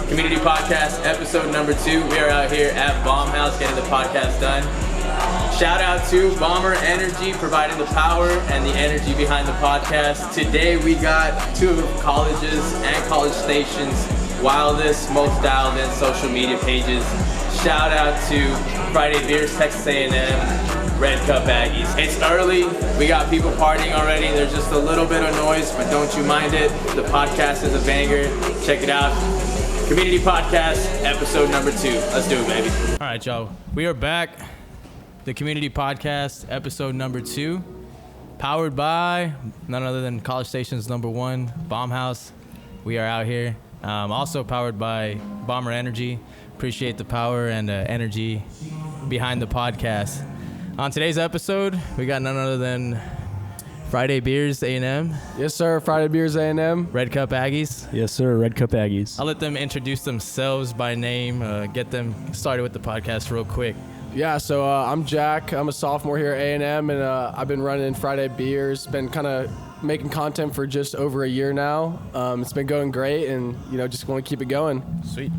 Community Podcast, episode number 2. We are out here at Bomb House getting the podcast done. Shout out to Bomber Energy providing the power and the energy behind the podcast. Today we got 2 colleges and college stations, wildest, most dialed in social media pages. Shout out to Friday Beers, Texas A&M, Redcup Aggies. It's early, we got people partying already. There's just a little bit of noise, but don't you mind it. The podcast is a banger. Check it out. Community Podcast, episode number 2. Let's do it, baby. All right, y'all. We are back. The Community Podcast, episode number 2. Powered by none other than College Station's number 1, Bomb House. We are out here. Also powered by Bomber Energy. Appreciate the power and energy behind the podcast. On today's episode, we got none other than Friday Beers A&M. Yes, sir. Friday Beers A&M. Redcup Aggies. Yes, sir. Redcup Aggies. I'll let them introduce themselves by name, get them started with the podcast real quick. Yeah, so I'm Jack. I'm a sophomore here at A&M, and I've been running Friday Beers. Been kind of making content for just over a year now. It's been going great, and just want to keep it going. Sweet.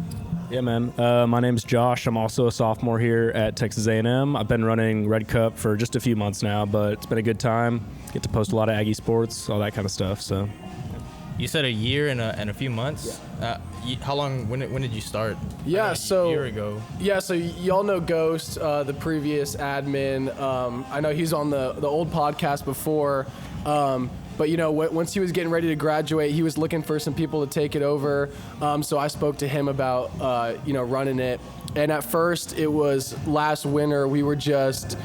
Yeah, man. My name's Josh. I'm also a sophomore here at Texas A&M. I've been running Redcup for just a few months now, but it's been a good time. Get to post a lot of Aggie sports, all that kind of stuff. So, you said a year and a few months. Yeah. How long? When did you start? Yeah, a year ago. Yeah, so y'all know Ghost, the previous admin. I know he's on the old podcast before. But once he was getting ready to graduate, he was looking for some people to take it over. So I spoke to him about running it. And at first, it was last winter. We were just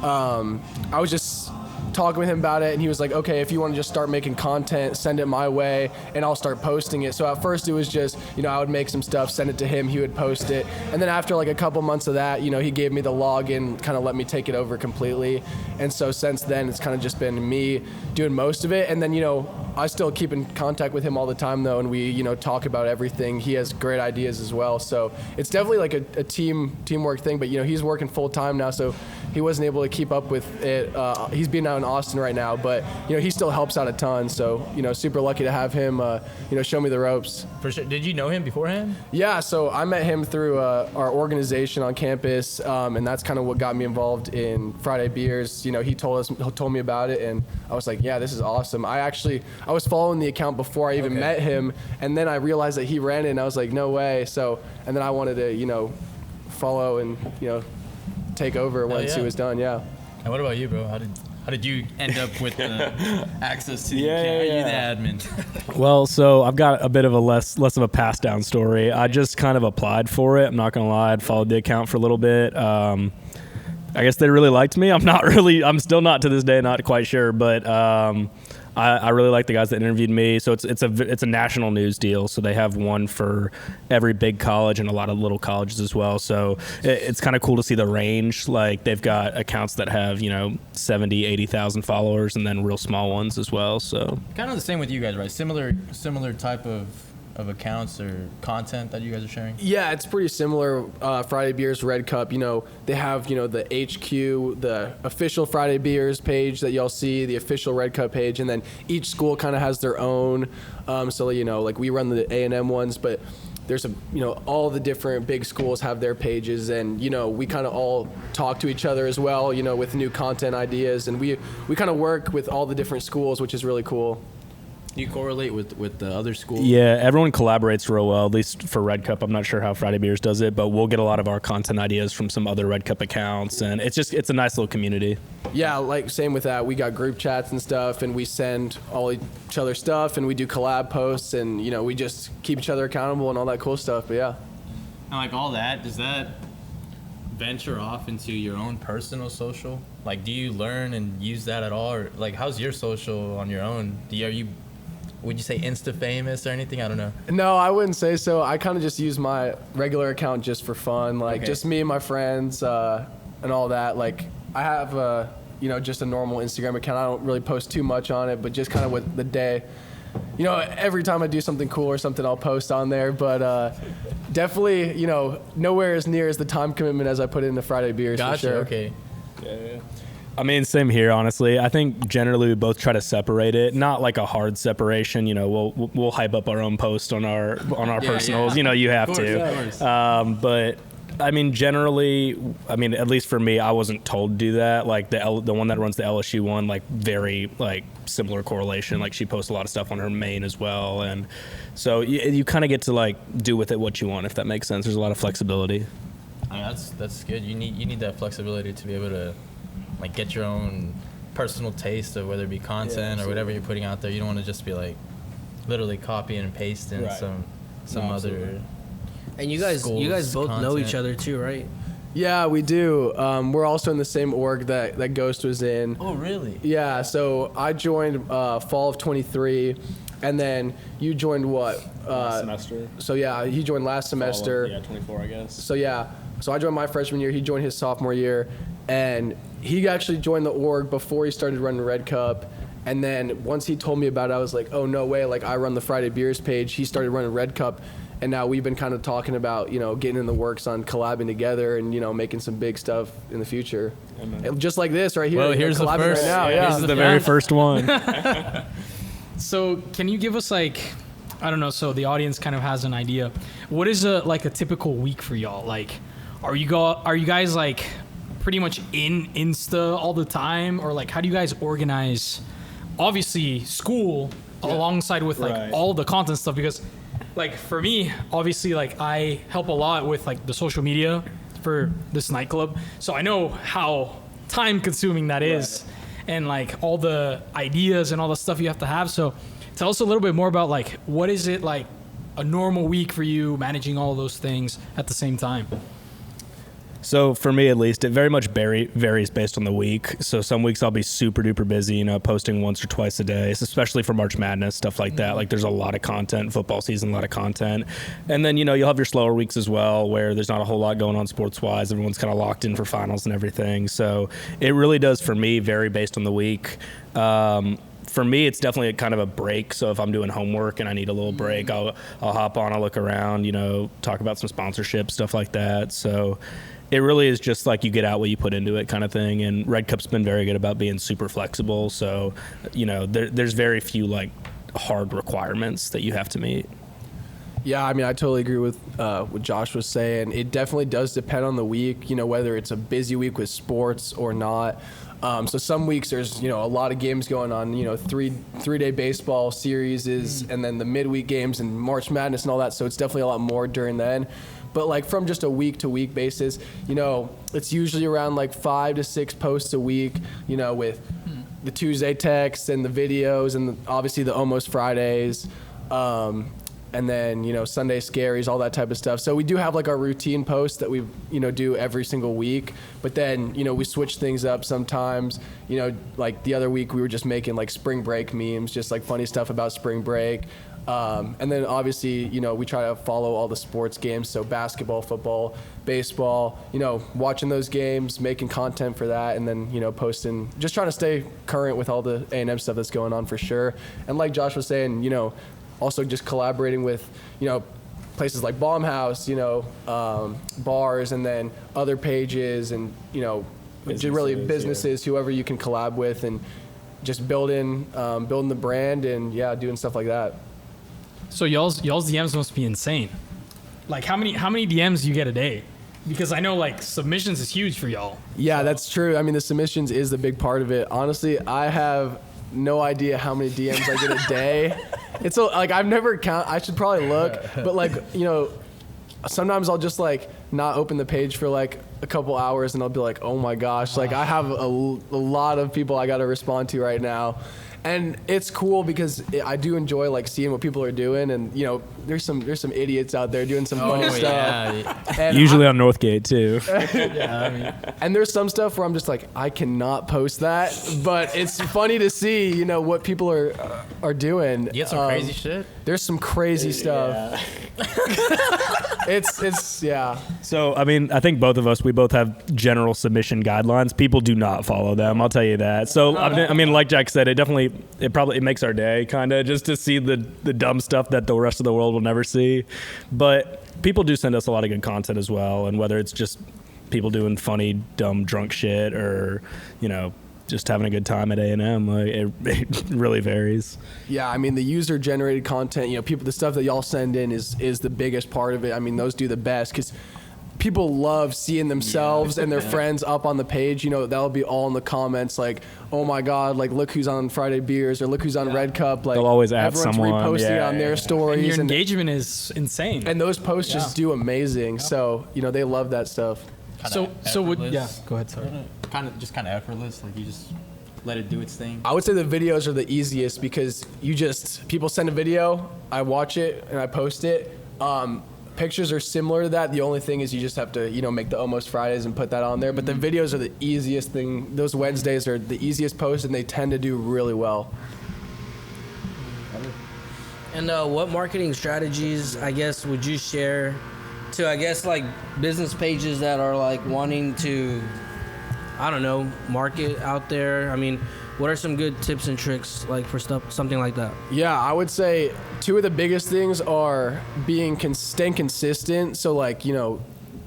I was just talking with him about it, and he was like, okay, if you want to just start making content, send it my way and I'll start posting it. So at first it was just, I would make some stuff, send it to him, he would post it. And then after like a couple months of that, he gave me the login, kind of let me take it over completely. And so since then it's kind of just been me doing most of it. And then, I still keep in contact with him all the time though, and we, talk about everything. He has great ideas as well. So it's definitely like a teamwork thing, but he's working full time now, so he wasn't able to keep up with it. He's been out in Austin right now, but he still helps out a ton. So super lucky to have him show me the ropes. For sure. Did you know him beforehand? Yeah, so I met him through our organization on campus, and that's kind of what got me involved in Friday Beers. He told me about it, and I was like, yeah, this is awesome. I was following the account before I even met him, and then I realized that he ran it, and I was like, no way. So, and then I wanted to follow and take over once he was done. Yeah. And what about you, bro? How did you end up with access to the Yeah. Are you the admin? Well, so I've got a bit of a less of a pass down story. I just kind of applied for it. I'm not gonna lie. I'd followed the account for a little bit. I guess they really liked me. I'm still not to this day not quite sure, but I really like the guys that interviewed me. So it's a national news deal. So they have one for every big college and a lot of little colleges as well. So it's kind of cool to see the range. Like they've got accounts that have 70, 80,000 followers, and then real small ones as well. So Kind of the same with you guys, right? Similar type of accounts or content that you guys are sharing? Yeah, it's pretty similar. Friday Beers, Redcup, they have, the HQ, the official Friday Beers page that y'all see, the official Redcup page, and then each school kind of has their own. So, like we run the A&M ones, but there's all the different big schools have their pages, and, we kind of all talk to each other as well, with new content ideas, and we kind of work with all the different schools, which is really cool. Do you correlate with the other schools? yeah, everyone collaborates real well, at least for Redcup. I'm not sure how Friday Beers does it, but we'll get a lot of our content ideas from some other Redcup accounts, and it's a nice little community. Yeah, like same with that. We got group chats and stuff, and we send all each other stuff, and we do collab posts, and we just keep each other accountable and all that cool stuff. But yeah. And like all that, does that venture off into your own personal social? Like, do you learn and use that at all, or like how's your social on your own? Would you say Insta famous or anything? I don't know. No, I wouldn't say so. I kind of just use my regular account just for fun, like just me and my friends and all that. Like I have just a normal Instagram account. I don't really post too much on it, but just kind of with the day. Every time I do something cool or something, I'll post on there. But definitely, nowhere as near as the time commitment as I put into Friday Beers. Gotcha. For sure. Okay. Yeah. I mean, same here, honestly. I think generally we both try to separate it, not like a hard separation. You know, we'll hype up our own post on our personals. Yeah. You know, you have Of course, to. of course. But I mean, generally, I mean, at least for me, I wasn't told to do that. Like the one that runs the LSU one, like very like similar correlation. Like she posts a lot of stuff on her main as well, and so you kind of get to like do with it what you want, if that makes sense. There's a lot of flexibility. I mean, that's good. You need that flexibility to be able to like get your own personal taste of whether it be content or whatever you're putting out there. You don't want to just be like literally copying and pasting some other. And you guys both know each other too, right? Yeah, we do. We're also in the same org that Ghost was in. Oh, really? Yeah, so I joined fall of 23, and then you joined what? Last semester. So yeah, he joined last semester. Yeah, 24, I guess. So yeah, so I joined my freshman year, he joined his sophomore year, and he actually joined the org before he started running Redcup. And then once he told me about it, I was like, oh, no way, like I run the Friday Beers page. He started running Redcup, and now we've been kind of talking about, you know, getting in the works on collabing together and, you know, making some big stuff in the future. And just like this right here. Well, you know, here's the collabing first. right now. Yeah, Yeah. This is the very first one. So can you give us like, I don't know, so the audience kind of has an idea. What is a typical week for y'all? Like, are you guys like pretty much in Insta all the time, or like how do you guys organize? Obviously, school alongside with like all the content stuff, because like for me, obviously like I help a lot with like the social media for this nightclub, so I know how time consuming that is, and like all the ideas and all the stuff you have to have. So tell us a little bit more about like what is it like a normal week for you managing all those things at the same time? So for me, at least, it very much varies based on the week. So some weeks I'll be super duper busy, you know, posting once or twice a day, especially for March Madness, stuff like that. Like there's a lot of content, football season, a lot of content. And then, you know, you'll have your slower weeks as well, where there's not a whole lot going on sports wise. Everyone's kind of locked in for finals and everything. So it really does for me vary based on the week. For me, it's definitely kind of a break. So if I'm doing homework and I need a little break, I'll hop on, I'll look around, you know, talk about some sponsorship, stuff like that. So it really is just like you get out what you put into it kind of thing. And Redcup's been very good about being super flexible. So, you know, there's very few like hard requirements that you have to meet. Yeah, I mean, I totally agree with what Josh was saying. It definitely does depend on the week, you know, whether it's a busy week with sports or not. So some weeks there's, you know, a lot of games going on, you know, three-day baseball series and then the midweek games and March Madness and all that. So it's definitely a lot more during then. But like from just a week to week basis, you know, it's usually around like 5 to 6 posts a week, you know, with the Tuesday texts and the videos and obviously the Almost Fridays. And then, you know, Sunday scaries, all that type of stuff. So we do have like our routine posts that we, you know, do every single week. But then, you know, we switch things up sometimes. You know, like the other week we were just making like spring break memes, just like funny stuff about spring break. And then obviously, you know, we try to follow all the sports games. So basketball, football, baseball, you know, watching those games, making content for that. And then, you know, posting, just trying to stay current with all the A&M stuff that's going on for sure. And like Josh was saying, you know, also just collaborating with, you know, places like Baumhaus, you know, bars, and then other pages and, you know, businesses, whoever you can collab with, and just building the brand and, yeah, doing stuff like that. So y'all's DMs must be insane. Like how many DMs do you get a day? Because I know like submissions is huge for y'all. Yeah, that's true. I mean, the submissions is the big part of it. Honestly, I have no idea how many DMs I get a day. It's like I've never I should probably look, but like, you know, sometimes I'll just like not open the page for like a couple hours and I'll be like, oh my gosh, like I have a lot of people I got to respond to right now. And it's cool because I do enjoy like seeing what people are doing, and you know, there's some idiots out there doing some funny stuff. Yeah. And Usually on Northgate too. and there's some stuff where I'm just like, I cannot post that, but it's funny to see, you know, what people are doing. You get some crazy shit. There's some crazy stuff. It's yeah. So, I mean, I think we both have general submission guidelines. People do not follow them, I'll tell you that. So, I mean, like Jack said, it makes our day, kind of, just to see the dumb stuff that the rest of the world will never see. But people do send us a lot of good content as well, and whether it's just people doing funny, dumb, drunk shit, or, you know, just having a good time at A&M. Like it really varies. Yeah, I mean the user generated content, people, the stuff that y'all send in is the biggest part of it. I mean those do the best because people love seeing themselves and their friends up on the page. That'll be all in the comments like, oh my God, like look who's on Friday Beers or look who's on Redcup. Like they'll always add everyone's someone reposting it on their stories. And your engagement is insane. And those posts just do amazing. So they love that stuff. So go ahead. Sorry. Kind of effortless. Like you just let it do its thing. I would say the videos are the easiest because people send a video, I watch it and I post it. Pictures are similar to that. The only thing is you just have to, make the Almost Fridays and put that on there. But the videos are the easiest thing. Those Wednesdays are the easiest posts, and they tend to do really well. And what marketing strategies, I guess, would you share to, I guess, like business pages that are like wanting to, I don't know, market out there? I mean, what are some good tips and tricks like for something like that? Yeah, I would say two of the biggest things are staying consistent. So like,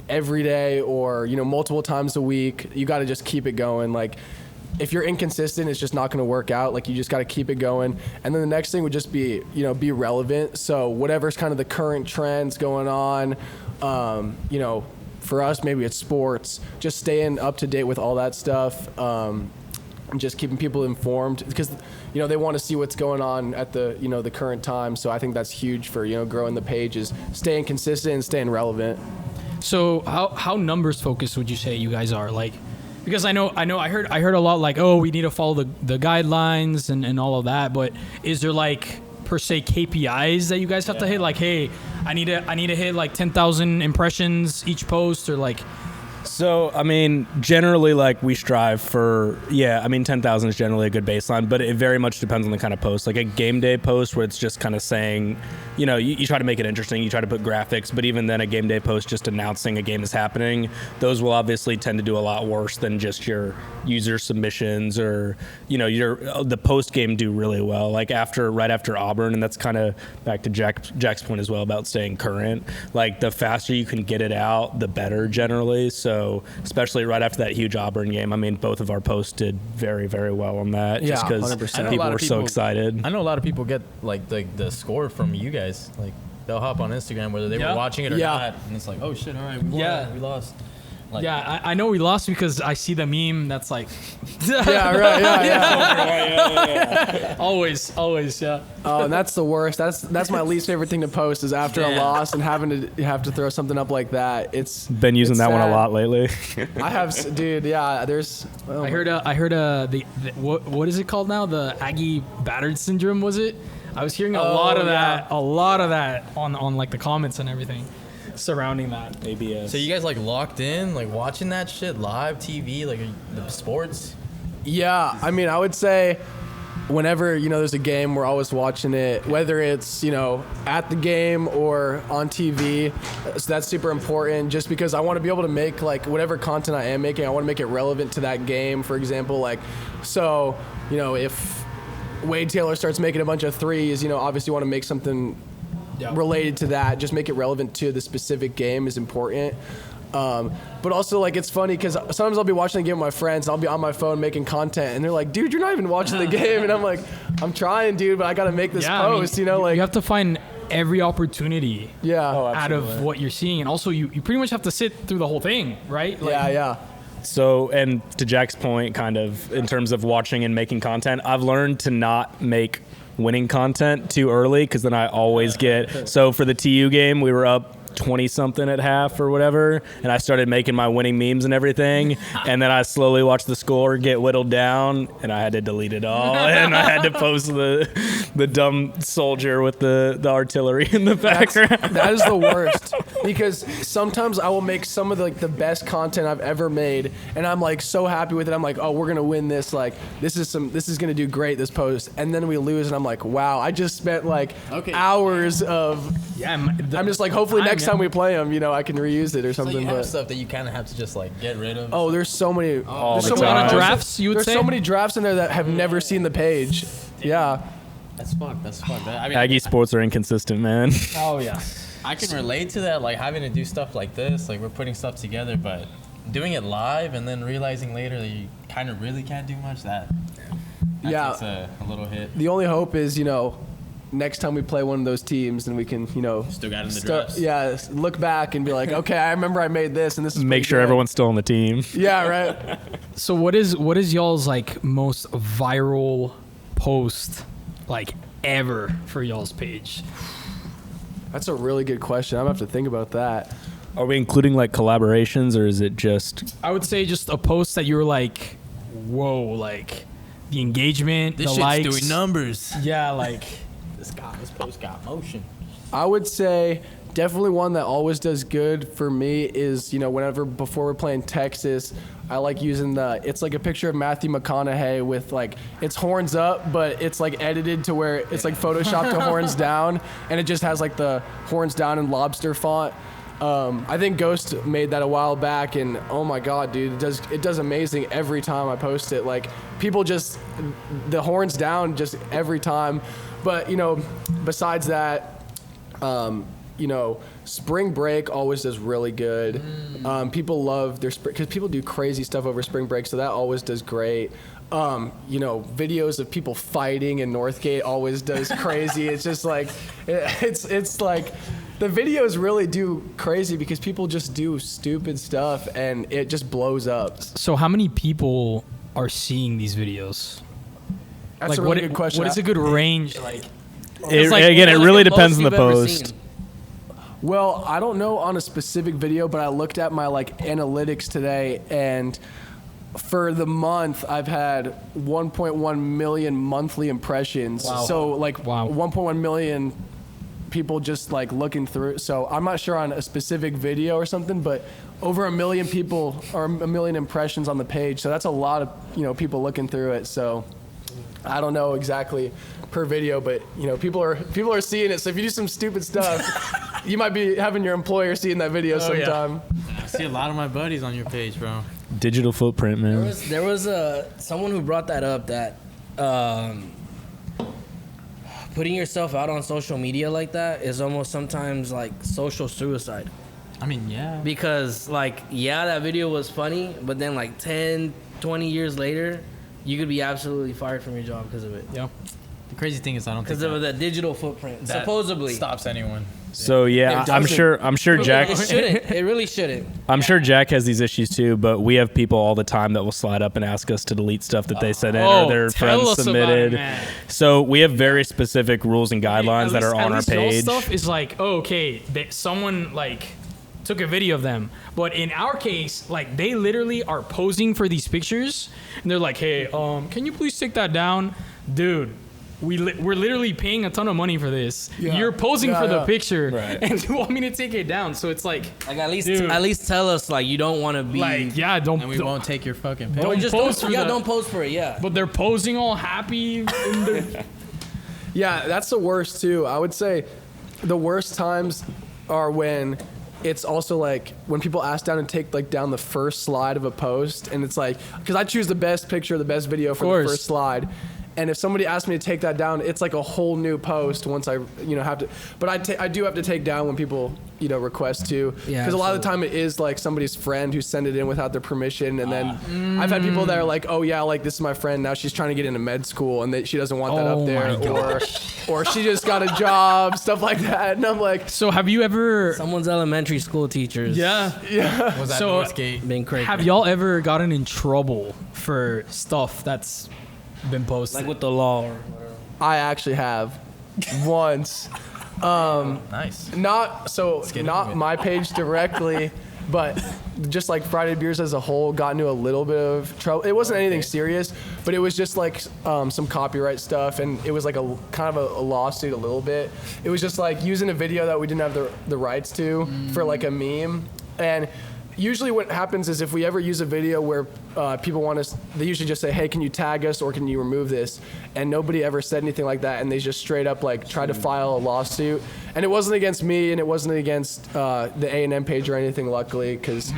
every day or, multiple times a week, you got to just keep it going. Like if you're inconsistent, it's just not going to work out. Like you just got to keep it going. And then the next thing would just be, be relevant. So whatever's kind of the current trends going on, for us, maybe it's sports, just staying up to date with all that stuff. And just keeping people informed because, they want to see what's going on at the, the current time. So I think that's huge for, growing the page is staying consistent and staying relevant. So how numbers focused would you say you guys are? Like, because I heard a lot like, oh, we need to follow the guidelines and all of that. But is there like per se KPIs that you guys have to hit? Like, hey, I need to hit like 10,000 impressions each post or like. So, I mean, generally, like, we strive for, 10,000 is generally a good baseline, but it very much depends on the kind of post. Like a game day post where it's just kind of saying, you try to make it interesting, you try to put graphics, but even then a game day post just announcing a game is happening, those will obviously tend to do a lot worse than just your user submissions or, the post game do really well. Like right after Auburn, and that's kind of back to Jack's point as well about staying current. Like the faster you can get it out, the better generally. So especially right after that huge Auburn game, I mean, both of our posts did very, very well on that. Yeah, just because people were so excited. I know a lot of people get like the score from you guys. Like they'll hop on Instagram whether they were watching it or not, and it's like, oh shit, all right, we won, we lost. Like, I know we lost because I see the meme that's like, always, yeah. Oh, and that's the worst. That's my least favorite thing to post is after a loss and having to have to throw something up like that. It's been using that one a lot lately. I have, dude. Yeah, there's. Oh I heard the what is it called now? The Aggie battered syndrome, was it? I was hearing a lot of that on like the comments and everything surrounding that. ABS. So you guys like locked in, like watching that shit live TV, like the sports? Yeah, I mean, I would say whenever, there's a game, we're always watching it, whether it's, at the game or on TV. So that's super important just because I want to be able to make like whatever content I am making, I want to make it relevant to that game, for example. Like, so, if Wade Taylor starts making a bunch of threes, obviously you want to make something related to that, just make it relevant to the specific game is important. But also, like, it's funny because sometimes I'll be watching the game with my friends and I'll be on my phone making content and they're like, dude, you're not even watching the game. And I'm like, I'm trying, dude, but I got to make this post, like. You have to find every opportunity out of what you're seeing. And also, you pretty much have to sit through the whole thing, right? Like, yeah. So, and to Jack's point, kind of in terms of watching and making content, I've learned to not make winning content too early because then I always get. So for the TU game, we were up 20-something at half or whatever, and I started making my winning memes and everything, and then I slowly watched the score get whittled down, and I had to delete it all, and I had to post the dumb soldier with the artillery in the background. That is the worst, because sometimes I will make some of the best content I've ever made, and I'm like so happy with it. I'm like, oh, we're gonna win this. Like, this is gonna do great, this post, and then we lose, and I'm like, wow, I just spent hours of. Yeah, I'm just like, hopefully next time we play them, I can reuse it or something. So you have stuff that you kind of have to just get rid of. Oh, there's so many. All there's the so many time. drafts. You would there's say? so many drafts in there that have never seen the page. Yeah. That's fucked. I mean, Aggie sports are inconsistent, man. Oh yeah. I can relate to that, like having to do stuff like this, like we're putting stuff together, but doing it live and then realizing later that you kind of really can't do much, that Yeah. takes a little hit. The only hope is, next time we play one of those teams and we can, Still got in the drafts. yeah, look back and be like, okay, I remember I made this and this is Make pretty sure good. everyone's still on the team. Yeah, right. So what is y'all's like most viral post like ever for y'all's page? That's a really good question. I'm gonna have to think about that. Are we including like collaborations, or is it just? I would say just a post that you were like, whoa, like the engagement, This the shit's likes. doing numbers. Yeah, like This post got motion. I would say definitely one that always does good for me is, whenever before we're playing Texas, I like using it's like a picture of Matthew McConaughey with like, it's horns up, but it's like edited to where it's like photoshopped to horns down, and it just has like the horns down in lobster font. I think Ghost made that a while back, and oh my god, dude, it does amazing every time I post it. Like, people just, the horns down just every time. But besides that, spring break always does really good. People love because people do crazy stuff over spring break, so that always does great. Videos of people fighting in Northgate always does crazy. It's just like, it's like, the videos really do crazy because people just do stupid stuff and it just blows up. So how many people are seeing these videos? That's Like a really good question. What is a good range? Like It, like- again, it What's really the depends on the most you've ever post. seen? Well, I don't know on a specific video, but I looked at my analytics today, and for the month I've had 1.1 million monthly impressions. Wow. So Wow. 1.1 million people just looking through. So I'm not sure on a specific video or something, but over 1 million people or 1 million impressions on the page. So that's a lot of people looking through it. So I don't know exactly per video, but people are seeing it. So if you do some stupid stuff, you might be having your employer seeing that video sometime. I see a lot of my buddies on your page, bro. Digital footprint, man. There was someone who brought that up, that putting yourself out on social media like that is almost sometimes like social suicide. I mean, yeah. Because that video was funny, but then 10, 20 years later, you could be absolutely fired from your job because of it. yeah. The crazy thing is, I don't think Because of the digital footprint, that supposedly. stops anyone. So yeah, It I'm doesn't. sure Jack. It shouldn't. It really shouldn't. I'm sure Jack has these issues too, but we have people all the time that will slide up and ask us to delete stuff that they sent in or their tell friends us about submitted. it, man. So we have very specific rules and guidelines that are on our y'all's page. stuff is okay, someone took a video of them, but in our case, they literally are posing for these pictures, and they're like, hey, can you please take that down, dude? We're literally paying a ton of money for this. Yeah. You're posing Yeah, for the yeah. picture, Right. and you want me to take it down. So it's At Dude. least tell us you don't want to be. don't And we won't take your fucking picture. don't just post for don't post for it. Yeah. But they're posing all happy. Yeah, that's the worst too. I would say the worst times are when it's also when people ask down and take down the first slide of a post, and it's because I choose the best picture, the best video for the first slide. And if somebody asks me to take that down, it's a whole new post once I, have to. But I do have to take down when people, request to. Yeah, Because a lot of the time it is somebody's friend who sent it in without their permission. And then I've had people that are oh yeah, this is my friend. Now she's trying to get into med school and she doesn't want that Oh up there. my Or she just got a job, stuff like that. And I'm like, So have you ever? Someone's elementary school teachers. Yeah. Was that So- Northgate? Been crazy. Have y'all ever gotten in trouble for stuff that's been posted? with the law or whatever. I actually have once. Nice. Not get into it. my page directly, but just Friday Beers as a whole got into a little bit of trouble. It wasn't anything serious, but it was just some copyright stuff, and it was a kind of a lawsuit a little bit. It was just using a video that we didn't have the rights to for a meme. And usually what happens is if we ever use a video where people want us, they usually just say, hey, can you tag us or can you remove this? And nobody ever said anything like that, and they just straight up tried to file a lawsuit. And it wasn't against me, and it wasn't against the A&M page or anything, luckily, because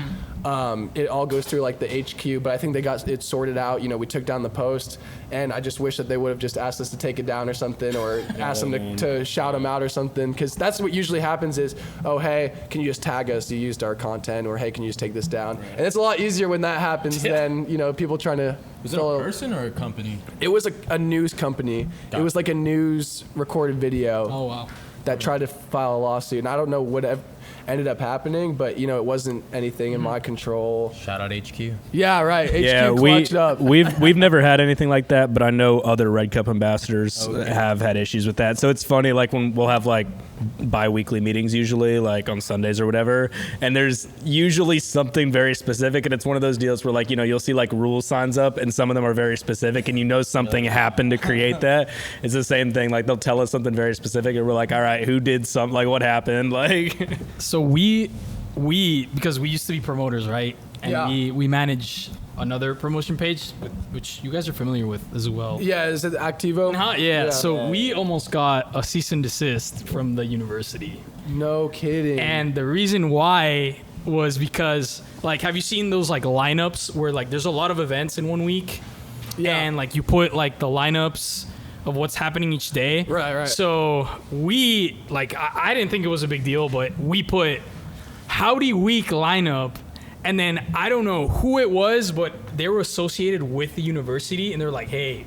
it all goes through like the HQ, but I think they got it sorted out. We took down the post, and I just wish that they would have just asked us to take it down or something, or asked them to shout them out or something, because that's what usually happens is, oh, hey, can you just tag us? You used our content, or hey, can you just take this down? Right. And it's a lot easier when that happens than, people trying to... Was it a person or a company? It was a news company. It was like a news recorded video. Oh, wow. That tried to file a lawsuit, and I don't know what ended up happening, but it wasn't anything in my control. Shout out HQ. Yeah, right. HQ Yeah, clutched up. we've never had anything like that, but I know other Red Cup ambassadors have had issues with that. So it's funny, like when we'll have like bi-weekly meetings usually, like on Sundays or whatever, and there's usually something very specific, and it's one of those deals where like you'll see like rule signs up, and some of them are very specific, and something happened to create that. It's the same thing. Like they'll tell us something very specific, and we're like, all right, who did something? Like what happened? Like. So we because we used to be promoters, right? And we manage another promotion page, which you guys are familiar with as well. Yeah, is it Activo? Yeah. So we almost got a cease and desist from the university. No kidding. And the reason why was because, like, have you seen those like lineups where like there's a lot of events in 1 week, and like you put like the lineups of what's happening each day. Right. So we, like, I didn't think it was a big deal, but we put Howdy Week lineup, and then I don't know who it was, but they were associated with the university, and they're like, hey,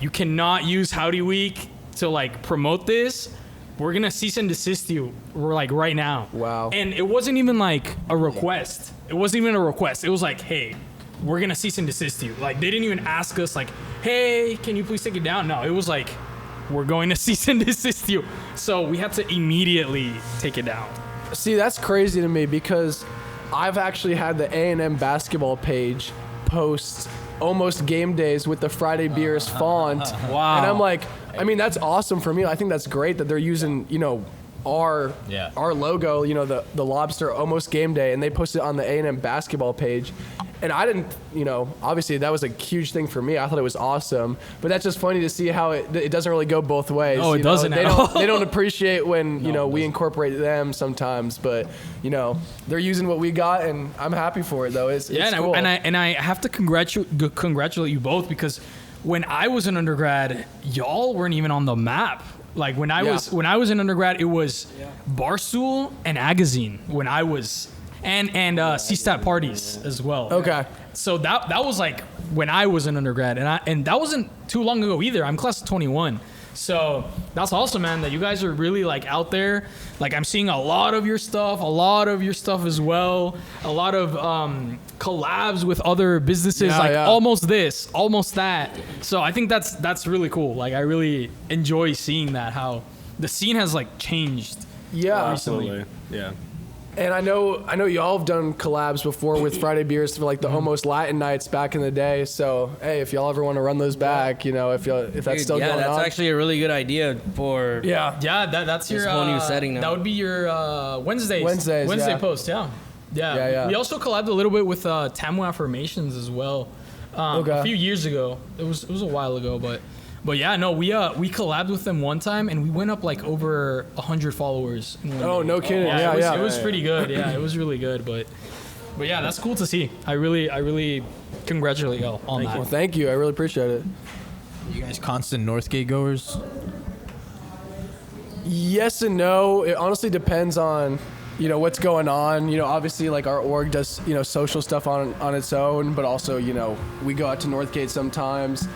you cannot use Howdy Week to like promote this. We're gonna cease and desist you. We're like right now. Wow. And it wasn't even like a request. It wasn't even a request. It was like, hey, we're gonna cease and desist you. Like they didn't even ask us like, hey, can you please take it down? No, it was like, we're going to cease and desist you. So we had to immediately take it down. See, that's crazy to me, because I've actually had the A&M basketball page post almost game days with the Friday Beers font. Wow. And I'm like, I mean, that's awesome for me. I think that's great that they're using, our logo, the lobster almost game day, and they posted it on the A&M basketball page. And I didn't, obviously that was a huge thing for me. I thought it was awesome, but that's just funny to see how it doesn't really go both ways. Oh, it doesn't at all. They don't appreciate when, we incorporate them sometimes, but, they're using what we got, and I'm happy for it though. It's cool. And I have to congratulate you both, because when I was an undergrad, y'all weren't even on the map. Like when I was in undergrad, it was Barstool and Agazine when I was, and CSTAT parties as well. Okay. So that was like when I was an undergrad, and that wasn't too long ago either. I'm class of 21. So that's awesome, man, that you guys are really like out there. Like I'm seeing a lot of your stuff as well. A lot of collabs with other businesses, almost this, almost that. So I think that's really cool. Like I really enjoy seeing that, how the scene has like changed. Yeah, recently. Absolutely. Yeah. And I know y'all have done collabs before with Friday Beers for like the almost Latin nights back in the day. So hey, if y'all ever want to run those back, if that's still going on. Yeah, that's actually a really good idea for that's your whole new setting now. That would be your Wednesday post. Yeah. We also collabed a little bit with Tamu Affirmations as well. A few years ago. It was a while ago, but yeah, no, we collabed with them one time, and we went up like over 100 followers. In one day. No kidding. It was pretty good. Yeah, it was really good. But yeah, that's cool to see. I really congratulate y'all on that. Well, thank you. I really appreciate it. You guys constant Northgate goers? Yes and no. It honestly depends on what's going on. Obviously like our org does social stuff on its own, but also we go out to Northgate sometimes.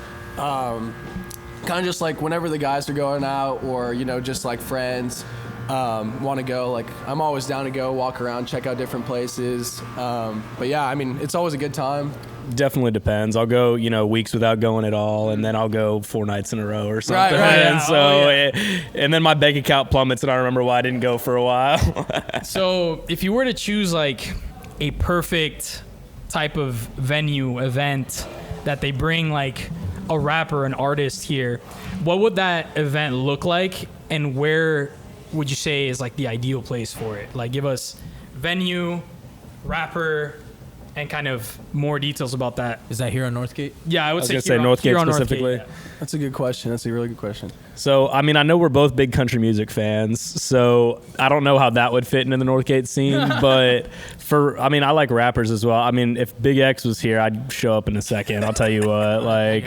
Kind of just like whenever the guys are going out, or just like friends want to go, like I'm always down to go walk around, check out different places. But yeah, I mean, it's always a good time. Definitely depends. I'll go, weeks without going at all, and then I'll go 4 nights in a row or something. Right. And and then my bank account plummets, and I remember why I didn't go for a while. So if you were to choose like a perfect type of venue event that they bring like a rapper, an artist here, what would that event look like, and where would you say is like the ideal place for it? Like give us venue, rapper, and kind of more details about that. Is that here on Northgate? Yeah, I would was say gonna say Northgate specifically. yeah. That's a good question. That's a really good question. So, I mean, I know we're both big country music fans, so I don't know how that would fit into the Northgate scene, but I like rappers as well. I mean, if Big X was here, I'd show up in a second. I'll tell you what, like,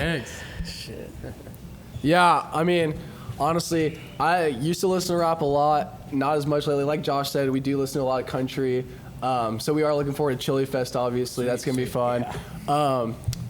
Yeah, I mean, honestly, I used to listen to rap a lot, not as much lately. Like Josh said, we do listen to a lot of country. So we are looking forward to Chili Fest, obviously. That's going to be fun.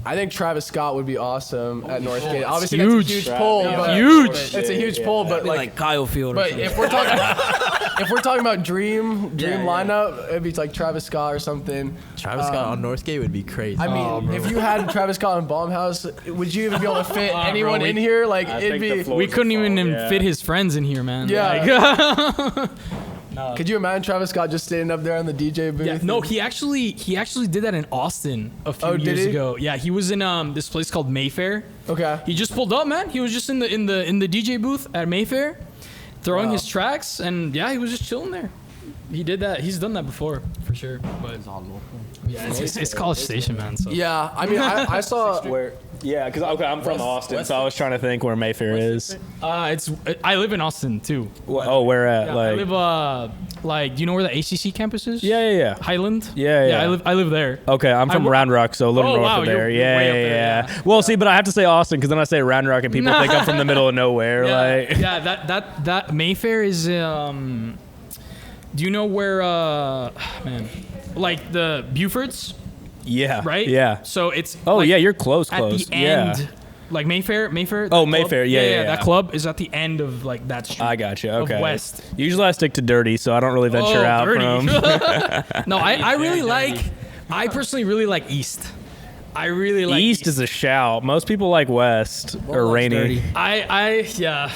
I think Travis Scott would be awesome at Northgate. Obviously, that's a huge pull. But Huge. It's a huge pull, but like Kyle Field. But if we're talking about dream lineup, it'd be like Travis Scott or something. Travis Scott on Northgate would be crazy. I mean, if you had Travis Scott in Bomb House, would you even be able to fit anyone in here? Like, it'd be. We couldn't even fit his friends in here, man. Yeah. Could you imagine Travis Scott just standing up there on the DJ booth? Yeah, no, he actually did that in Austin a few years ago. Yeah, he was in this place called Mayfair. Okay. He just pulled up, man. He was just in the DJ booth at Mayfair, throwing his tracks, and yeah, he was just chilling there. He did that. He's done that before, for sure. But yeah, it's College Station, man. So. Yeah, I mean, I saw where. Yeah, because I'm from Austin, so I was trying to think where Mayfair is. I live in Austin too. Oh, where at? Yeah, like, I live do you know where the ACC campus is? Yeah. Highland. Yeah. I live there. Okay, I'm from Round Rock, so a little north of there. You're way up there, yeah. Well, see, but I have to say Austin because then I say Round Rock and people think I'm from the middle of nowhere. That Mayfair is. Do you know where? Like the Bufords? Yeah. Right. Yeah. So it's. Oh like, yeah, you're close. At the end. Like Mayfair. Oh, Mayfair. Yeah. That club is at the end of like that street. I got you. Okay. Of West. Usually I stick to dirty, so I don't really venture out dirty. from. No, I personally really like East. I really like East is a shout. Most people like West or Rainy. Dirty. Yeah.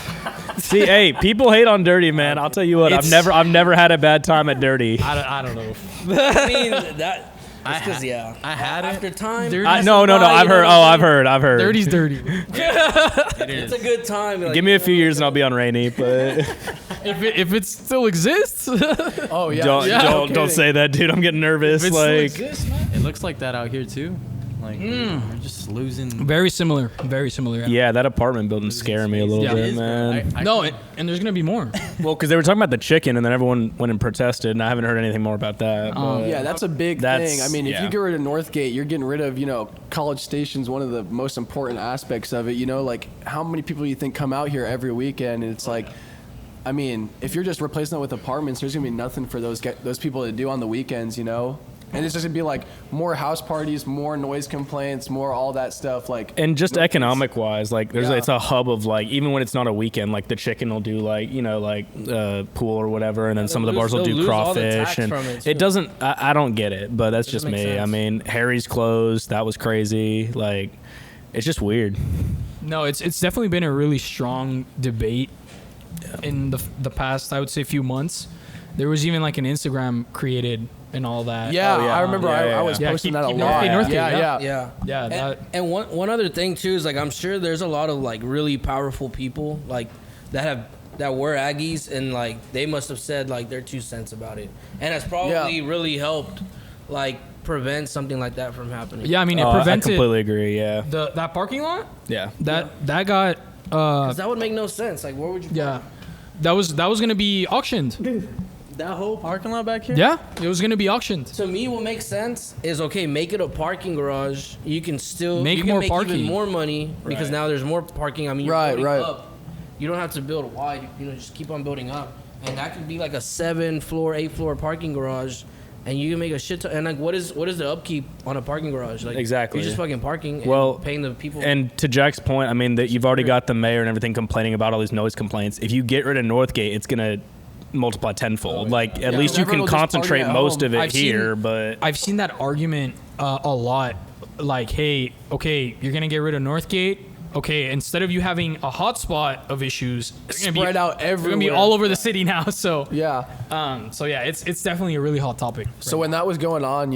See, hey, people hate on dirty, man. I'll tell you what. I've never had a bad time at dirty. I don't know. I mean that. I had it. After time. No. I've heard. Dirty's dirty. It's a good time. Like, Give me a few years and I'll be on Rainy, but if it still exists. Oh yeah. Don't say that, dude. I'm getting nervous. If it still exists, man. It looks like that out here too. Like we're just losing. Very similar. Yeah, that apartment building's scaring me a little bit, man. And there's gonna be more. Well, because they were talking about the chicken, and then everyone went and protested, and I haven't heard anything more about that. Yeah, that's a big thing. I mean, if you get rid of Northgate, you're getting rid of, College Station's one of the most important aspects of it. Like how many people do you think come out here every weekend? And it's like, I mean, if you're just replacing it with apartments, there's gonna be nothing for those people to do on the weekends, And it's just gonna be like more house parties, more noise complaints, more all that stuff. And just economic wise, it's a hub of even when it's not a weekend, like the chicken will do pool or whatever, and then some of the bars will do crawfish, and it doesn't. I don't get it, but that's just me. Sense. I mean, Harry's closed. That was crazy. It's just weird. No, it's definitely been a really strong debate in the past, I would say, few months. There was even like an Instagram created and all that. Yeah, I remember. I was posting that a lot. Yeah. And one other thing too is I'm sure there's a lot of really powerful people that were Aggies and they must have said their 2 cents about it, and that's probably really helped prevent something like that from happening. Yeah, I mean it prevented. I completely agree. Yeah. That parking lot. Yeah. That got. Because that would make no sense. Where would you? Yeah. That was gonna be auctioned. That whole parking lot back here? Yeah, it was gonna be auctioned. To me, what makes sense is make it a parking garage. You can still make parking. Even more money because now there's more parking. I mean, you're building up. You don't have to build wide. Just keep on building up, and that could be like a 7-floor, 8-floor parking garage, and you can make a shit ton. And what is the upkeep on a parking garage? Exactly. You're just fucking parking. And paying the people. And to Jack's point, I mean that you've already got the mayor and everything complaining about all these noise complaints. If you get rid of Northgate, it's gonna multiply tenfold. At least you can concentrate most of it here. But I've seen that argument a lot. Hey, okay, you're gonna get rid of Northgate. Okay, instead of you having a hotspot of issues, spread out everywhere. They're gonna be all over the city now. So yeah. It's definitely a really hot topic. So when that was going on,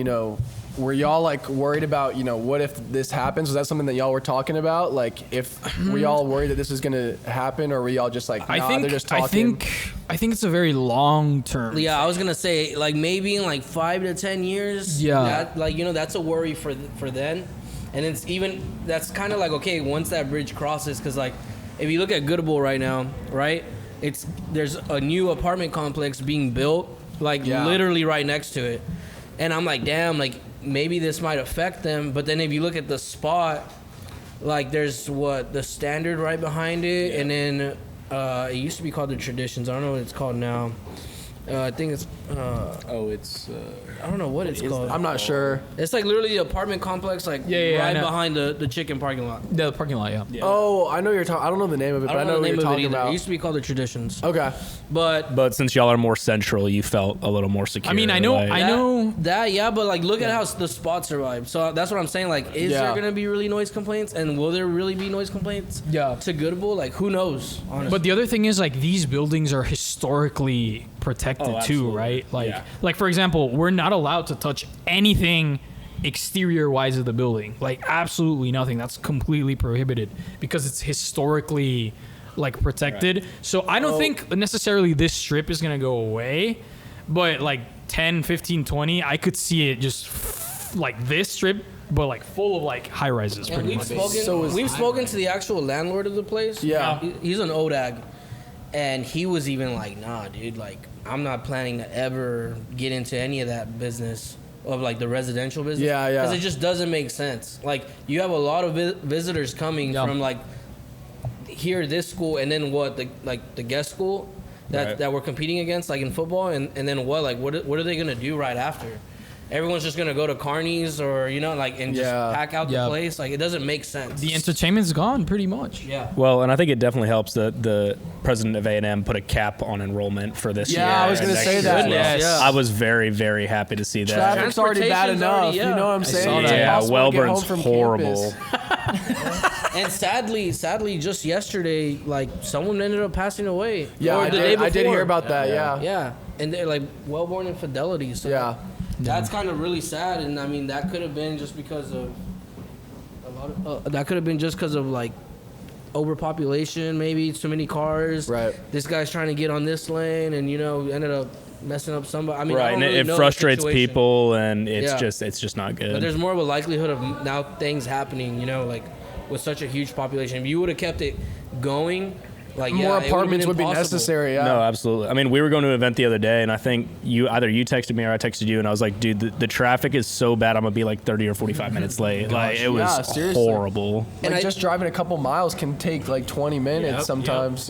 were y'all like worried about, what if this happens? Was that something that y'all were talking about? Like, were y'all worried that this was gonna happen, or were y'all just like, they're just talking? I think it's a very long term. Yeah, I was gonna say like maybe in like 5 to 10 years. Yeah. That's a worry for then, and that's kind of like, okay, once that bridge crosses, because like if you look at Goodable right now, right, there's a new apartment complex being built like literally right next to it, and I'm like, damn, like maybe this might affect them. But then if you look at the spot, like there's the Standard right behind it, and then it used to be called the Traditions. I don't know what it's called now. I think it's I don't know what it's called. I'm not sure. It's like literally the apartment complex, like right behind the chicken parking lot. The parking lot, yeah. Oh, I know you're talking. I don't know the name of it, but I know what you're talking about. It used to be called the Traditions. Okay. But since y'all are more central, you felt a little more secure. I mean, I know that, yeah, but like look at how the spot survived. So that's what I'm saying. Like, is there gonna be really noise complaints, and will there really be noise complaints? Yeah. To Goodable, like who knows? Honestly. But the other thing is, like, these buildings are historically protected too, right? Like for example, we're not allowed to touch anything exterior wise of the building, like absolutely nothing. That's completely prohibited because it's historically like protected. So I don't think necessarily this strip is gonna go away, but like 10, 15, 20, I could see it just like this strip, but like full of like high rises. And pretty much. We've spoken to the actual landlord of the place. Yeah. He's an ODAG, and he was even like, nah, dude, like I'm not planning to ever get into any of that business of like the residential business. Yeah. Because it just doesn't make sense. Like you have a lot of visitors coming from like here, this school, and then the guest school that we're competing against, like in football, and then what are they gonna do right after? Everyone's just gonna go to Carney's or and just pack out the place. Like it doesn't make sense. The entertainment's gone pretty much. Yeah. Well, and I think it definitely helps that the president of A&M put a cap on enrollment for this year. Yeah, I was and gonna next say year that. as well. Yes. Yeah. I was very, very happy to see that. Traffic's already bad Transportation's enough. already, You know what I'm saying? It's Yeah, impossible to get home Wellburn's from horrible. campus. And sadly, just yesterday, like someone ended up passing away. Yeah, Or I the day did before. hear about that. Yeah. Yeah, and they're like Wellborn and Fidelity. So Yeah. that's kind of really sad. And I mean, that could have been just because of that could have been just because of like overpopulation, maybe too many cars. Right. This guy's trying to get on this lane, and ended up messing up somebody. I mean, I Right, don't and really it know the frustrates situation. people, and it's Yeah. just not But good. there's more of a likelihood of now things happening, like with such a huge population. If you would have kept it going, like More it would've apartments been would be impossible. necessary. Yeah. No, absolutely. I mean, we were going to an event the other day, and I think either you texted me or I texted you, and I was like, dude, the traffic is so bad, I'm going to be like 30 or 45 minutes late. Like, it was seriously. horrible. Like And just driving a couple miles can take like 20 minutes sometimes.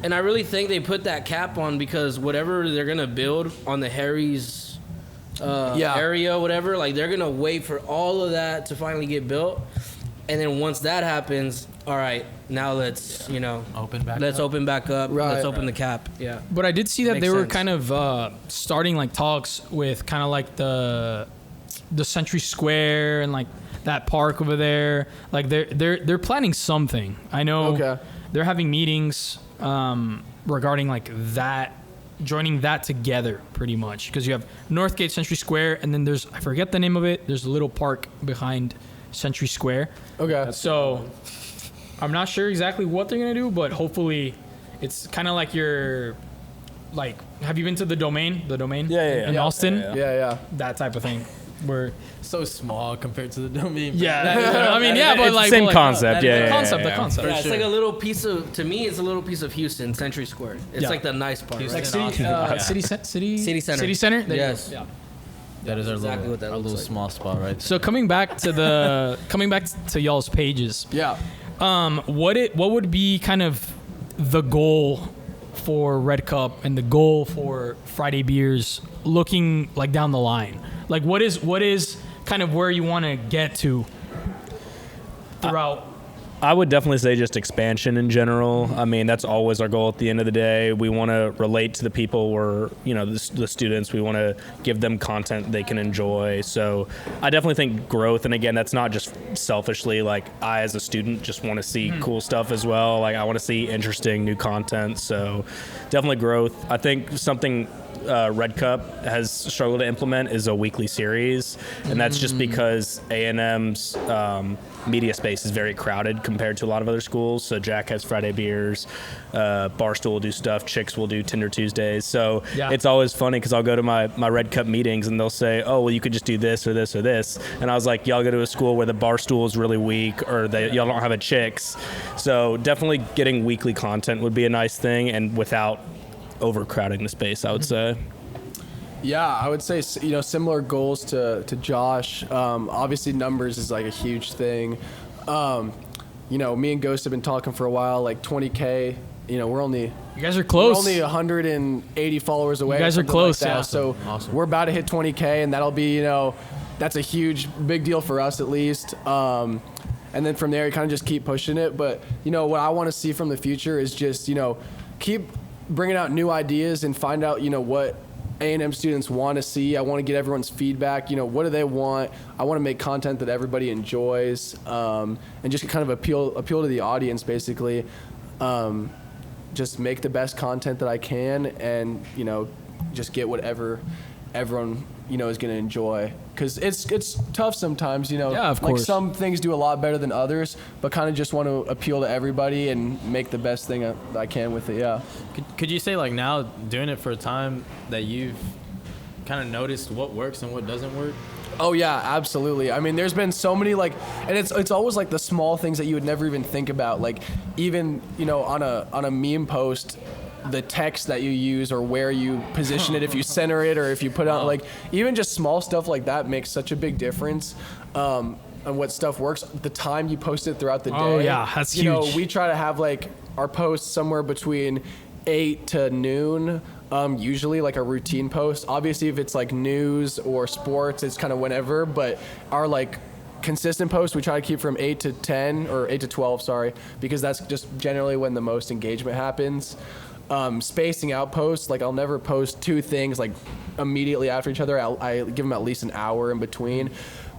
And I really think they put that cap on because whatever they're gonna build on the Harry's area, whatever, like they're gonna wait for all of that to finally get built, and then once that happens, all right, now let's Open back let's up. open back up, Right. let's open the cap. Yeah. But I did see that Makes they were sense. kind of starting like talks with kind of like the Century Square and like that park over there. Like they're planning something. I know Okay. they're having meetings regarding like that, joining that together pretty much, because you have Northgate Century Square, and then I forget the name of it. There's a little park behind Century Square. Okay. So I'm not sure exactly what they're gonna do, but hopefully it's kind of like have you been to the Domain? The Domain? Yeah. In Austin? Yeah. That type of thing. Where So small compared to the Domain. I mean, yeah, but It's like same like, concept, the yeah, concept. For Yeah, it's sure. like a little piece of, to me, it's a little piece of Houston, Century Square. It's Yeah. like the nice part, Houston. right? Like city center. City center. City center. There you go. Yes. Yeah. That is our Exactly what that little looks like. small spot right there. So coming back to y'all's pages, Yeah. what would be kind of the goal for Redcup and the goal for Friday Beers looking like down the line? Like what is kind of where you want to get to throughout? I would definitely say just expansion in general. I mean, that's always our goal at the end of the day. We want to relate to the people the students. We want to give them content they can enjoy. So I definitely think growth, and again, that's not just selfishly, like I as a student just want to see cool stuff as well. Like I want to see interesting new content. So definitely growth. I think something Redcup has struggled to implement is a weekly series, and that's just because A&M's media space is very crowded compared to a lot of other schools. So Jack has Friday beers, Barstool will do stuff, Chicks will do Tinder Tuesdays. So it's always funny because I'll go to my Redcup meetings and they'll say, oh, well, you could just do this or this or this. And I was like, y'all go to a school where the Barstool is really weak or y'all don't have a Chicks. So definitely getting weekly content would be a nice thing, and without overcrowding the space, I would say. Yeah, I would say, similar goals to Josh. Obviously, numbers is like a huge thing. Me and Ghost have been talking for a while, like 20K. We're only... You guys are close. We're only 180 followers away. You guys are close, like that. yeah. So we're about to hit 20K, and that'll be, that's a big deal for us at least. And then from there, you kind of just keep pushing it. But, what I want to see from the future is just, keep bringing out new ideas and find out, what A&M students want to see. I want to get everyone's feedback. What do they want? I want to make content that everybody enjoys, and just kind of appeal to the audience, basically. Just make the best content that I can, and just get whatever everyone is going to enjoy. Because it's tough sometimes. Yeah, of course. Like some things do a lot better than others, but kind of just want to appeal to everybody and make the best thing I can with it. Yeah. Could you say, like, now doing it for a time that you've kind of noticed what works and what doesn't work? Oh yeah, absolutely. I mean, there's been so many, like, and it's always like the small things that you would never even think about. Like, even on a meme post, the text that you use or where you position it, if you center it or if you put out, like, even just small stuff like that makes such a big difference. On what stuff works, the time you post it throughout the day. Oh yeah, that's huge. We try to have like our posts somewhere between 8 to noon. Usually like a routine post. Obviously, if it's like news or sports, it's kind of whenever, but our like consistent posts, we try to keep from 8 to 10 or 8 to 12, sorry, because that's just generally when the most engagement happens. Spacing out posts, like I'll never post two things like immediately after each other. I give them at least an hour in between.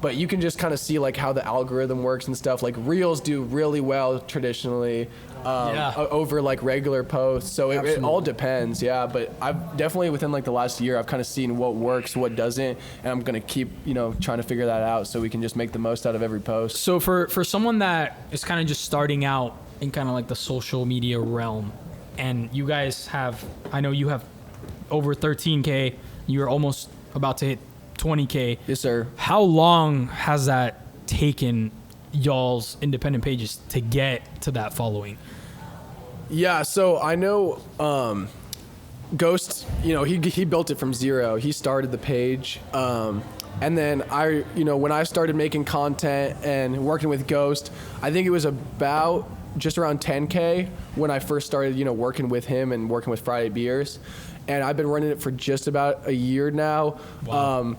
But you can just kind of see like how the algorithm works and stuff. Like Reels do really well traditionally over like regular posts. So it all depends, yeah. But I've definitely within like the last year, I've kind of seen what works, what doesn't, and I'm gonna keep trying to figure that out so we can just make the most out of every post. So for someone that is kind of just starting out in kind of like the social media realm, and you guys have, I know you have over 13K, you're almost about to hit 20K. Yes, sir. How long has that taken y'all's independent pages to get to that following? Yeah, so I know Ghost, he built it from zero. He started the page. And then when I started making content and working with Ghost, I think it was about just around 10K when I first started, working with him and working with Friday Beers. And I've been running it for just about a year now. Wow.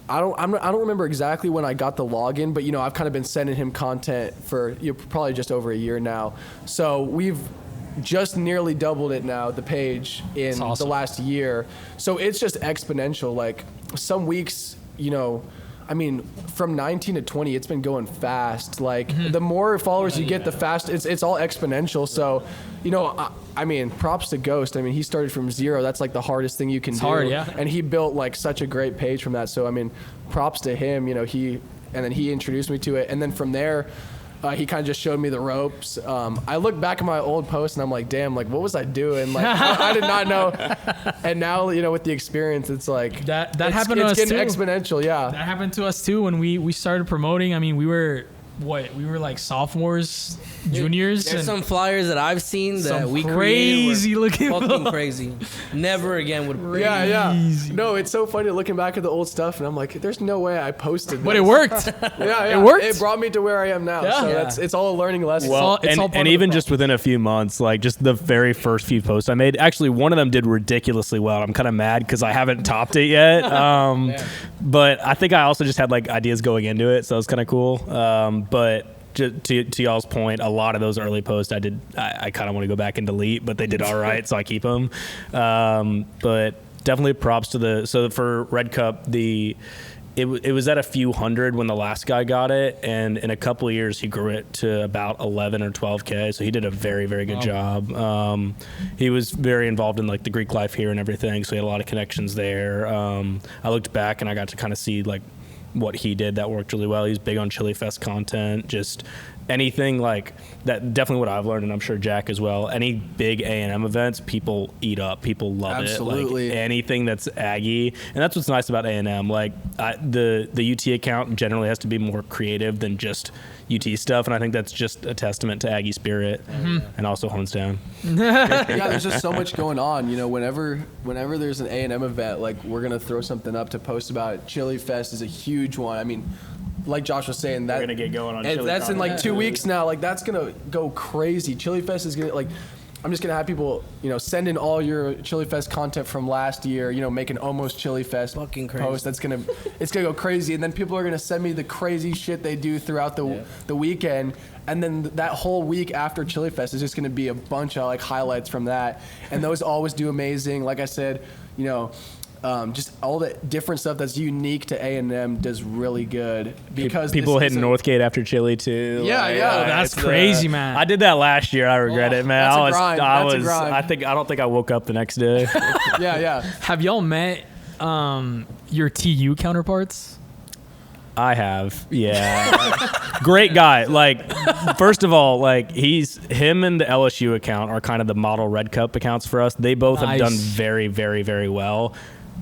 I don't remember exactly when I got the login, but I've kind of been sending him content for probably just over a year now. So we've just nearly doubled it now, the page, in the last year. So it's just exponential. Like some weeks, from 19 to 20, it's been going fast. Like the more followers you get, the faster. It's all exponential. So, props to Ghost. He started from zero. That's like the hardest thing you can do. Hard, yeah. And he built like such a great page from that. So, props to him. He introduced me to it. And then from there, he kind of just showed me the ropes. I look back at my old posts and I'm like, damn, like what was I doing? Like I did not know. And now, with the experience, it's like that happened to us too. It's getting exponential, yeah. That happened to us too when we started promoting. We were like sophomores, juniors. There's some flyers that I've seen that we crazy looking, fucking crazy. Never again would. Yeah. No, it's so funny looking back at the old stuff, and I'm like, there's no way I posted this. But it worked. Yeah, it worked. It brought me to where I am now. Yeah. So it's all a learning lesson. Well, and even just within a few months, like just the very first few posts I made, actually one of them did ridiculously well. I'm kind of mad because I haven't topped it yet. But I think I also just had like ideas going into it, so it was kind of cool. But to y'all's point, a lot of those early posts I kind of want to go back and delete, but they did all right, so I keep them. But definitely props to for Redcup, it was at a few hundred when the last guy got it, and in a couple of years he grew it to about 11 or 12K. So he did a very, very good job. He was very involved in like the Greek life here and everything, so he had a lot of connections there. I looked back and I got to kind of see like what he did that worked really well. He's big on Chili Fest content, just anything like that. Definitely what I've learned, and I'm sure Jack as well. Any big A&M events, people eat up. People love Absolutely. it. Like anything that's Aggie, and that's what's nice about A&M. Like the UT account generally has to be more creative than just UT stuff, and I think that's just a testament to Aggie spirit, and also Honestown. Yeah, there's just so much going on. You know, whenever there's an A&M event, like we're gonna throw something up to post about it. Chili Fest is a huge one. I mean, like Josh was saying, that We're gonna get going on. and that's in like 2 weeks now. Like that's gonna go crazy. Chili Fest is gonna like. I'm just gonna have people, you know, send in all your Chili Fest content from last year. You know, make an almost Chili Fest Fucking crazy. post. It's gonna go crazy, and then people are gonna send me the crazy shit they do throughout the weekend, and then that whole week after Chili Fest is just gonna be a bunch of like highlights from that, and those always do amazing. Like I said, you know. Just all the different stuff that's unique to A&M does really good because people hitting Northgate after Chili too. Yeah, like, yeah. Oh, that's it's, crazy, man. I did that last year. I regret it, man. that's a I was, grind. I That's a was. grind. I don't think I woke up the next day. yeah. Have y'all met your TU counterparts? I have, yeah. Great guy. Like, first of all, like him and the LSU account are kind of the model Redcup accounts for us. They both have done Nice. very, very, very well.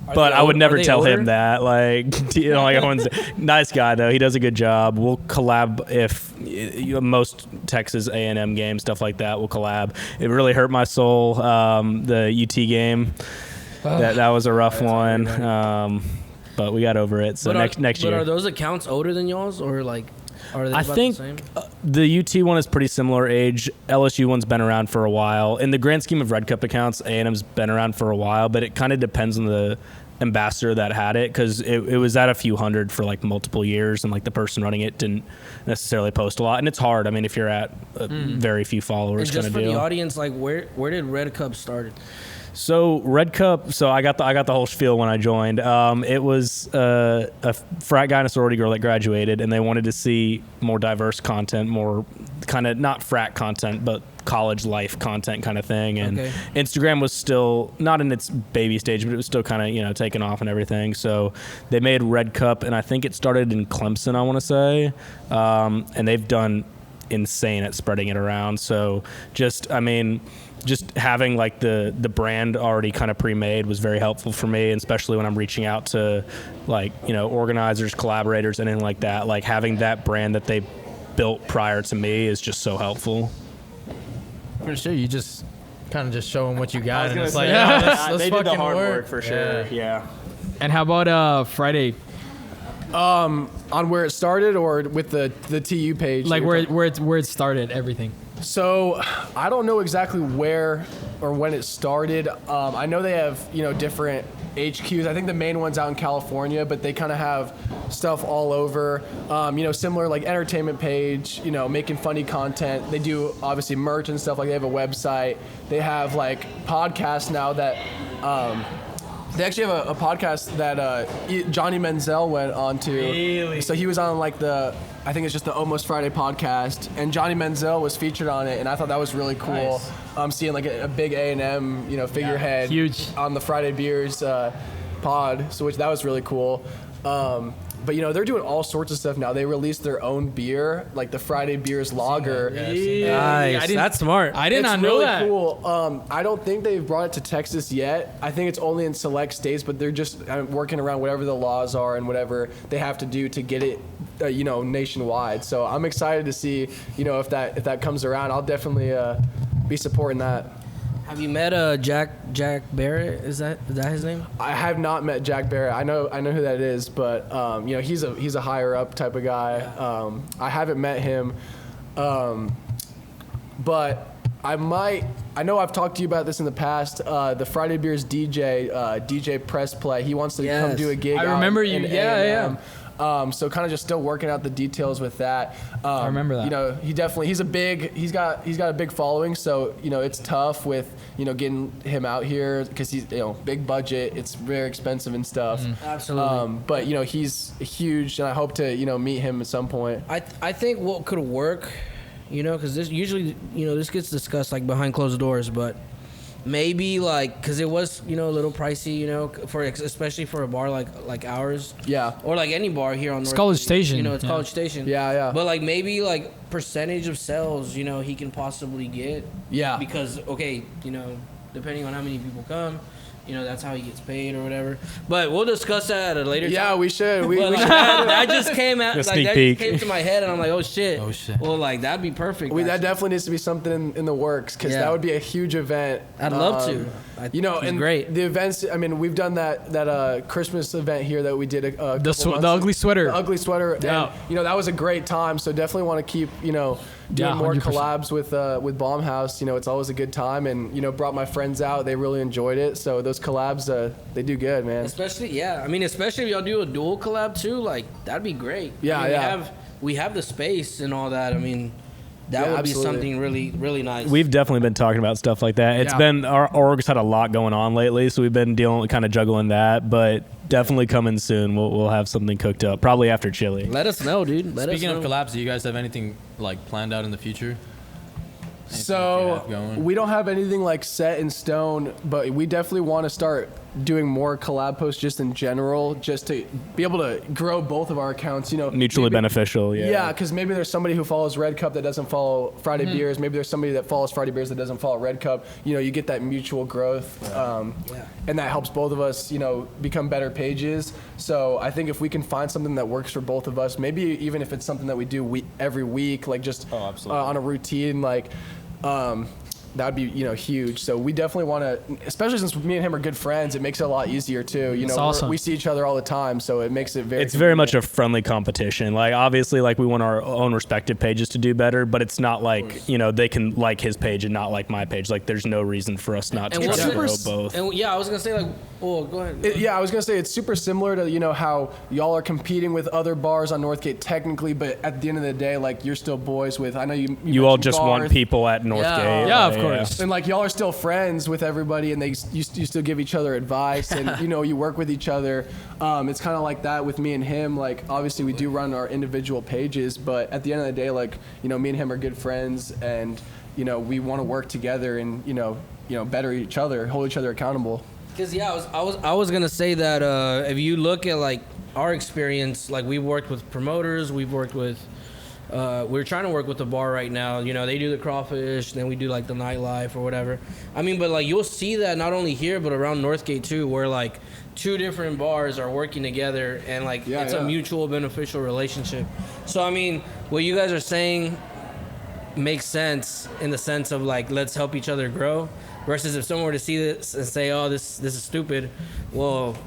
Are But they I would old- never are they tell older? him that. Like, you know, like everyone's nice guy though. He does a good job. We'll collab if most Texas A&M games, stuff like that. We'll collab. It really hurt my soul. The UT game, that was a rough one. But we got over it. So next year. But are those accounts older than y'all's, or like, are they I about think the same? the UT one is pretty similar age. LSU one's been around for a while. In the grand scheme of Redcup accounts, A&M's been around for a while, but it kind of depends on the ambassador that had it, because it was at a few hundred for like multiple years, and like the person running it didn't necessarily post a lot. And it's hard. I mean, if you're at very few followers, And just kind for of deal. the audience, like where did Redcup start? So Redcup, so I got the whole spiel when I joined. It was a frat guy and a sorority girl that graduated, and they wanted to see more diverse content, more kind of not frat content, but college life content kind of thing. And Okay. Instagram was still not in its baby stage, but it was still kind of, you know, taking off and everything. So they made Redcup, and I think it started in Clemson, I want to say, and they've done insane at spreading it around. So just having like the brand already kind of pre-made was very helpful for me, and especially when I'm reaching out to like, you know, organizers, collaborators, anything like that. Like having that brand that they built prior to me is just so helpful. For sure, you just kind of just show them what you got, and it's like, say, yeah, let's they did the fucking hard work. work for sure. Yeah. And how about Friday? On where it started, or with the TU page? Like where it started, everything. So I don't know exactly where or when it started. I know they have, you know, different HQs. I think the main one's out in California, but they kind of have stuff all over. You know, similar like entertainment page, you know, making funny content. They do obviously merch and stuff. Like they have a website. They have like podcasts now that they actually have a podcast that Johnny Menzel went on to. Really? So he was on like I think it's just the Almost Friday podcast, and Johnny Menzel was featured on it, and I thought that was really cool. Seeing like a big A&M, you know, figurehead Huge. on the Friday Beers pod, so that was really cool. But you know, they're doing all sorts of stuff now. They released their own beer, like the Friday Beers Lager. Nice. That's smart. I did It's not know really that. cool. I don't think they've brought it to Texas yet. I think it's only in select states, but they're just working around whatever the laws are and whatever they have to do to get it, you know, nationwide. So I'm excited to see, you know, if that comes around. I'll definitely be supporting that. Have you met Jack Barrett? Is that his name? I have not met Jack Barrett. I know who that is, but you know, he's a higher up type of guy. I haven't met him, but I might. I know I've talked to you about this in the past. The Friday Beers DJ Press Play. He wants to come Yes. do a gig. I out remember in you. Yeah, A&M. So kind of just still working out the details with that. I remember that. You know, he's got a big following. So, you know, it's tough with, you know, getting him out here because he's, you know, big budget. It's very expensive and stuff. Absolutely. But, you know, he's huge, and I hope to, you know, meet him at some point. I think what could work, you know, because this usually, you know, this gets discussed like behind closed doors, but maybe like, because it was, you know, a little pricey, you know, especially for a bar like ours. Yeah. Or like any bar here on North. College Station. You know, it's College Station. Yeah. But like maybe like percentage of sales, you know, he can possibly get. Yeah. Because, okay, you know, depending on how many people come, you know, that's how he gets paid or whatever. But we'll discuss that at a later time. Yeah, we should. We But, should. like, that just came out, A like sneak that peek. just came to my head, and I'm like, oh shit. Oh, shit. Well, like that'd be perfect. That actually. definitely needs to be something in the works, because Yeah. that would be a huge event. I'd love to. You know, He's and great. the events. I mean, we've done that Christmas event here that we did a couple months The ugly sweater. The ugly sweater. Yeah. And, you know, that was a great time. So definitely want to keep, you know, doing Yeah, more 100%. collabs with Baumhaus. You know, it's always a good time, and you know, brought my friends out. They really enjoyed it. So those collabs, they do good, man. Especially, yeah. I mean, especially if y'all do a dual collab too, like that'd be great. Yeah, I mean, yeah. We have the space and all that. I mean, that Yeah, would absolutely. be something really, really nice. We've definitely been talking about stuff like that. It's Yeah. been our org's had a lot going on lately, so we've been kind of juggling that. But definitely coming soon. We'll have something cooked up, probably after Chili. Let us know, dude. Speaking of collabs, do you guys have anything like planned out in the future? Anything you have So going? we don't have anything like set in stone, but we definitely want to start doing more collab posts just in general, just to be able to grow both of our accounts. You know, Mutually maybe- beneficial. Yeah. Yeah, because maybe there's somebody who follows Redcup that doesn't follow Friday Beers. Maybe there's somebody that follows Friday Beers that doesn't follow Redcup. You know, you get that mutual growth, and that helps both of us, you know, become better pages. So I think if we can find something that works for both of us, maybe even if it's something that we do every week, like just on a routine, like. That would be, you know, huge. So we definitely want to, especially since me and him are good friends, it makes it a lot easier too. You That's know, awesome. we see each other all the time, so it makes it very. It's very much a convenient. friendly competition. Like obviously, like we want our own respective pages to do better, but it's not like, you know, they can like his page and not like my page. Like there's no reason for us not to And try what's to super grow both. And yeah, I was gonna say like, oh, go ahead. Yeah, I was gonna say it's super similar to, you know, how y'all are competing with other bars on Northgate technically, but at the end of the day, like you're still boys with. I know you. You all mentioned just want Garth, people at Northgate. Yeah, of course. and like y'all are still friends with everybody, and you still give each other advice, and you know you work with each other. It's kind of like that with me and him. Like obviously we do run our individual pages, but at the end of the day, like, you know, me and him are good friends, and you know we want to work together and you know better each other, hold each other accountable. Because yeah, I was gonna say that if you look at like our experience, like we've worked with promoters, we've worked with, we're trying to work with the bar right now. You know, they do the crawfish, then we do like the nightlife or whatever. I mean, but like you'll see that not only here but around Northgate too, where like two different bars are working together and like it's a mutual beneficial relationship. So I mean, what you guys are saying makes sense in the sense of like let's help each other grow. Versus if someone were to see this and say, "Oh, this is stupid," well,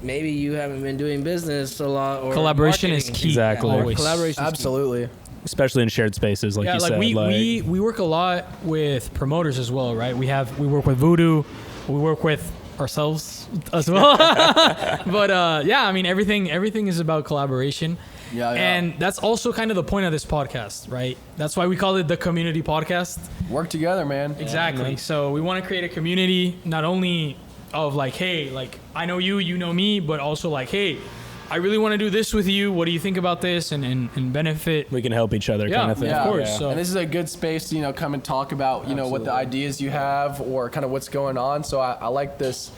maybe you haven't been doing business a lot. Or Collaboration is marketing. key. Exactly. Always. Collaboration. Absolutely. Especially in shared spaces, like Yeah, you like said. we work a lot with promoters as well, right? We work with Voodoo, we work with ourselves as well. But yeah, I mean everything is about collaboration. Yeah. And that's also kind of the point of this podcast, right? That's why we call it the community podcast. Work together, man. Exactly. So we want to create a community not only of like, hey, like I know you, you know me, but also like, hey, I really want to do this with you. What do you think about this? And benefit. we can help each other, Yeah, kind of thing. of course. Yeah. So And this is a good space to, you know, come and talk about, you know, what the ideas you have or kind of what's going on. So I like this.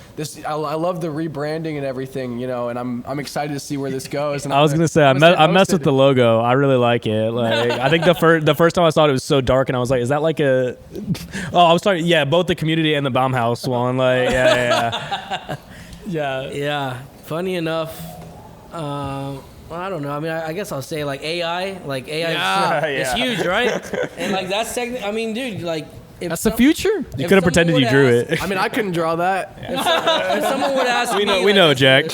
I love the rebranding and everything, you know, and I'm excited to see where this goes. And I was gonna say I messed with the logo. I really like it. Like I think the first time I saw it, it was so dark, and I was like, "Is that like a?" Oh, I was talking. Yeah, both the community and the Baumhaus one. Like, yeah. Yeah. Funny enough, I don't know. I mean, I guess I'll say like AI. Like AI is huge, right? And like that's I mean, dude, like. If that's the future. You could have pretended you drew it. I mean, I couldn't draw that. If someone would ask me, We know, Jack.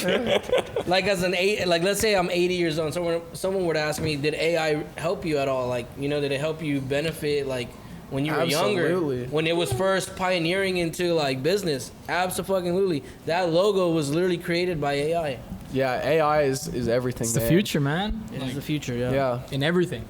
Like as like let's say I'm 80 years old, someone would ask me, did AI help you at all? Like, you know, did it help you benefit like when you were younger? Absolutely. When it was first pioneering into like business? Absolutely. That logo was literally created by AI. Yeah, AI is everything. It's the man. future, man. It is the future, yeah. Yeah. In everything.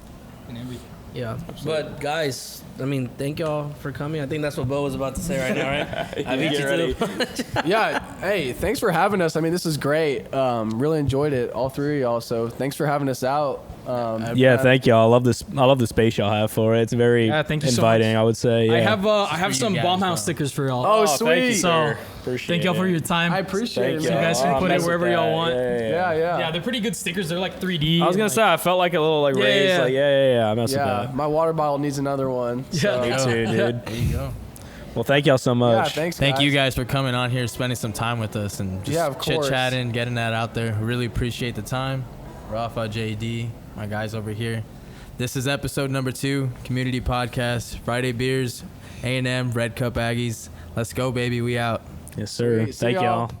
In everything. Yeah. But guys, I mean, thank y'all for coming. I think that's what Bo was about to say right now, right? I beat you to the Yeah. Hey, thanks for having us. I mean, this is great. Really enjoyed it, all three of y'all. So thanks for having us out. Yeah, thank y'all. I love this. I love the space y'all have for it. It's very thank you so inviting. much. I would say. Yeah. I have you some guys, Bomb though. House stickers for y'all. Oh, Thank you, sweet. sir. So, Appreciate thank y'all for it. your time. I appreciate Thank it. You guys man. can put it mess with wherever y'all that. want. Yeah. Yeah, they're pretty good stickers. They're like 3D. I was gonna and, say I felt like a little like Yeah, raised. yeah. Like yeah. I mess with Yeah, that. my water bottle needs another one. So. Me too, dude. There you go. Well, thank y'all so Yeah, much. thanks. Thank you guys for coming on here, spending some time with us, and Yeah, of just course. chit-chatting, getting that out there. Really appreciate the time. Rafa, JD, my guys over here. This is episode number 2, Community Podcast, Friday Beers, A&M, Redcup Aggies. Let's go, baby. We out. Yes, sir. Sweet. See Thank y'all. y'all.